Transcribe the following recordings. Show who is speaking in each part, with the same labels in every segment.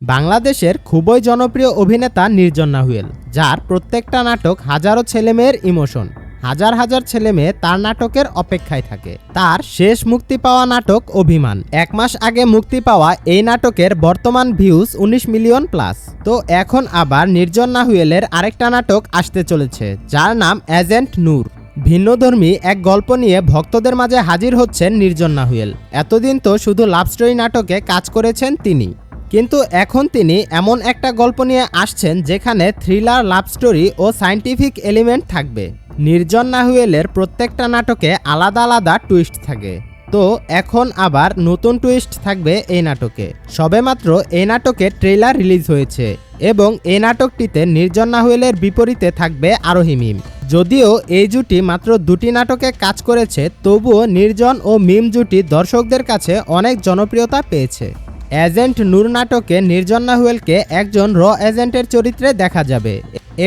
Speaker 1: বাংলাদেশের খুবই জনপ্রিয় অভিনেতা নির্জন নাহুয়েল, যার প্রত্যেকটা নাটক হাজারো ছেলেমেয়ের ইমোশন। হাজার হাজার ছেলেমেয়ে তার নাটকের অপেক্ষায় থাকে। তার শেষ মুক্তি পাওয়া নাটক অভিমান, 1 মাস আগে মুক্তি পাওয়া এই নাটকের বর্তমান ভিউজ 19 মিলিয়ন প্লাস। তো এখন আবার নির্জন নাহুয়েলের আরেকটা নাটক আসতে চলেছে, যার নাম এজেন্ট নূর। ভিন্নধর্মী এক গল্প নিয়ে ভক্তদের মাঝে হাজির হচ্ছেন নির্জন নাহুয়েল। এতদিন তো শুধু লাভ স্টোরি নাটকে কাজ করেছেন তিনি, কিন্তু এখন তিনি এমন একটা গল্প নিয়ে আসছেন যেখানে থ্রিলার, লাভ স্টোরি ও সায়েন্টিফিক এলিমেন্ট থাকবে। নির্জন নাহুয়েলের প্রত্যেকটা নাটকে আলাদা আলাদা টুইস্ট থাকে। তো এখন আবার নতুন টুইস্ট থাকবে এই নাটকে। সবেমাত্র এই নাটকের ট্রেলার রিলিজ হয়েছে এবং এই নাটকটিতে নির্জন নাহুয়েলের বিপরীতে থাকবে আরোহী মিম। যদিও এই জুটি মাত্র 2টি নাটকে কাজ করেছে, তবুও নির্জন ও মিম জুটি দর্শকদের কাছে অনেক জনপ্রিয়তা পেয়েছে। এজেন্ট নূর নাটকে নির্জন নাহুয়েলকে একজন র এজেন্টের চরিত্রে দেখা যাবে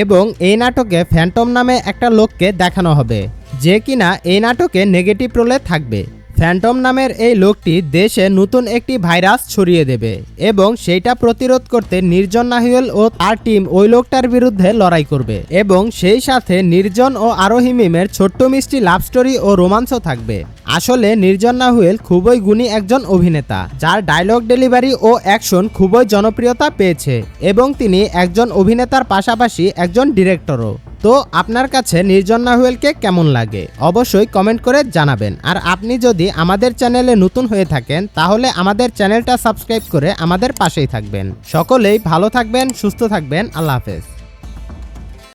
Speaker 1: এবং এই নাটকে ফ্যান্টম নামে একটা লোককে দেখানো হবে, যে কিনা এই নাটকে নেগেটিভ রোলে থাকবে। ফ্যান্টম নামের এই লোকটি দেশে নতুন একটি ভাইরাস ছড়িয়ে দেবে এবং সেইটা প্রতিরোধ করতে নির্জন নাহুয়েল ও তার টিম ওই লোকটার বিরুদ্ধে লড়াই করবে এবং সেই সাথে নির্জন ও আরোহী মিমের ছোট্ট মিষ্টি লাভ স্টোরি ও রোমান্সও থাকবে। আসলে নির্জন নাহুয়েল খুবই গুণী একজন অভিনেতা, যার ডায়লগ ডেলিভারি ও অ্যাকশন খুবই জনপ্রিয়তা পেয়েছে এবং তিনি একজন অভিনেতার পাশাপাশি একজন ডিরেক্টরও। তো আপনার কাছে নির্জন নাহুয়েলকে কেমন লাগে অবশ্যই কমেন্ট করে জানাবেন। আর আপনি যদি আমাদের চ্যানেলে নতুন হয়ে থাকেন তাহলে আমাদের চ্যানেলটা সাবস্ক্রাইব করে আমাদের পাশেই থাকবেন। সকলেই ভালো থাকবেন, সুস্থ থাকবেন। আল্লাহ হাফেজ।